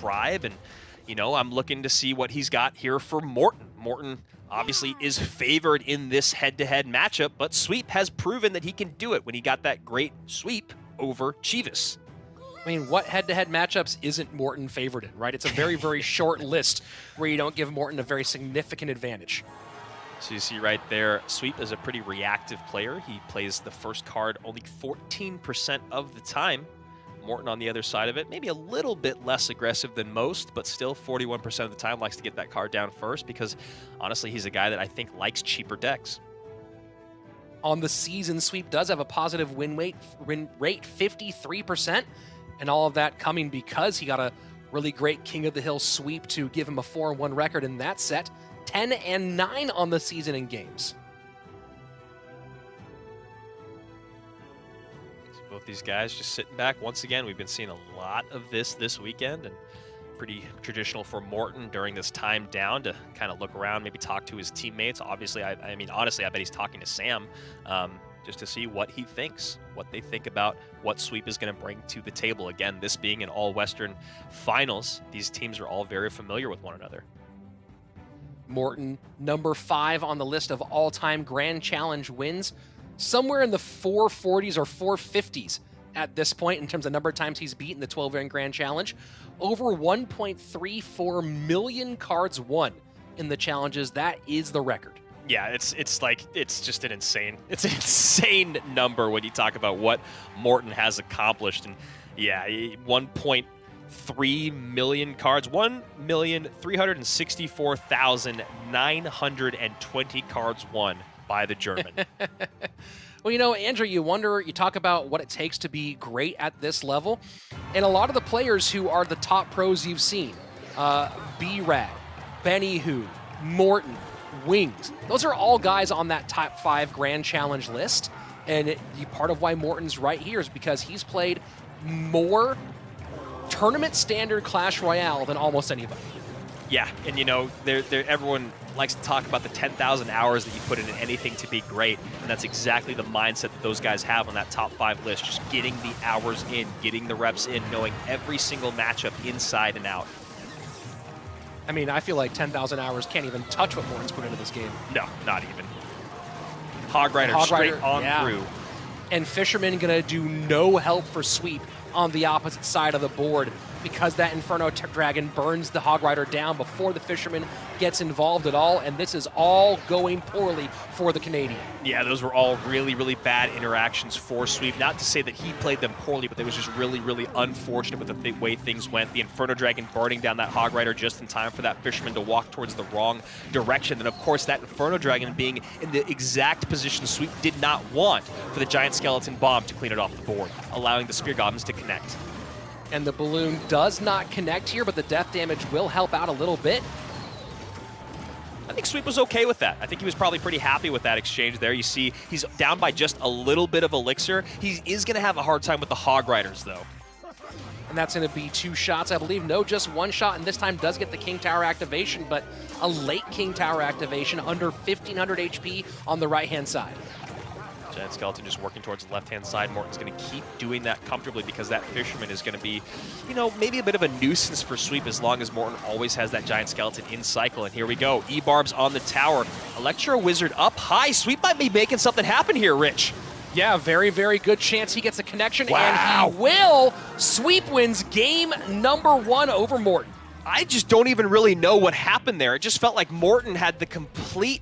tribe. And, you know, I'm looking to see what he's got here for Morten. Morten obviously is favored in this head-to-head matchup, but Sweep has proven that he can do it when he got that great sweep over Chivas. I mean, what head-to-head matchups isn't Morten favored in, right? It's a very, very short list where you don't give Morten a very significant advantage. So you see right there, Sweep is a pretty reactive player. He plays the first card only 14% of the time. Morten on the other side of it, maybe a little bit less aggressive than most, but still 41% of the time likes to get that card down first because, honestly, he's a guy that I think likes cheaper decks. On the season, Sweep does have a positive win rate, 53%, and all of that coming because he got a really great King of the Hill sweep to give him a 4-1 record in that set. 10-9 on the season in games. So both these guys just sitting back. Once again, we've been seeing a lot of this weekend, and pretty traditional for Morten during this time down to kind of look around, maybe talk to his teammates. Obviously, I mean, honestly, I bet he's talking to Sam just to see what he thinks, what they think about what Sweep is going to bring to the table. Again, this being an all-Western finals, these teams are all very familiar with one another. Morten, number 5 on the list of all-time Grand Challenge wins, somewhere in the 440s or 450s at this point in terms of number of times he's beaten the 12-ring Grand Challenge. Over 1.34 million cards won in the challenges. That is the record. Yeah, it's just an insane number when you talk about what Morten has accomplished. And yeah, 1.3 million cards, 1,364,920 cards won by the German. Well, you know, Andrew, you talk about what it takes to be great at this level, and a lot of the players who are the top pros you've seen, B-Rad, Benny Hu, Morten, Wings, those are all guys on that top 5 Grand Challenge list, and part of why Morten's right here is because he's played more tournament standard Clash Royale than almost anybody. Yeah, and you know, everyone likes to talk about the 10,000 hours that you put into anything to be great, and that's exactly the mindset that those guys have on that top 5 list, just getting the hours in, getting the reps in, knowing every single matchup inside and out. I mean, I feel like 10,000 hours can't even touch what Morten's put into this game. No, not even. Hog Rider straight on through. And Fisherman gonna do no help for Sweep on the opposite side of the board because that Inferno Dragon burns the Hog Rider down before the Fisherman gets involved at all, and this is all going poorly for the Canadian. Yeah, those were all really, really bad interactions for Sweep. Not to say that he played them poorly, but it was just really, really unfortunate with the way things went. The Inferno Dragon burning down that Hog Rider just in time for that Fisherman to walk towards the wrong direction. And of course, that Inferno Dragon being in the exact position Sweep did not want for the Giant Skeleton Bomb to clean it off the board, allowing the Spear Goblins to connect. And the balloon does not connect here, but the death damage will help out a little bit. I think Sweep was okay with that. I think he was probably pretty happy with that exchange there. You see, he's down by just a little bit of elixir. He is going to have a hard time with the Hog Riders, though. And that's going to be 2 shots, I believe. No, just 1 shot, and this time does get the King Tower activation, but a late King Tower activation under 1,500 HP on the right-hand side. Giant Skeleton just working towards the left-hand side. Morten's going to keep doing that comfortably because that Fisherman is going to be, you know, maybe a bit of a nuisance for Sweep as long as Morten always has that Giant Skeleton in cycle. And here we go. E-Barb's on the tower. Electro Wizard up high. Sweep might be making something happen here, Rich. Yeah, very, very good chance he gets a connection, wow. And he will. Sweep wins game number 1 over Morten. I just don't even really know what happened there. It just felt like Morten had the complete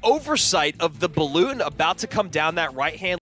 oversight of the balloon about to come down that right-hand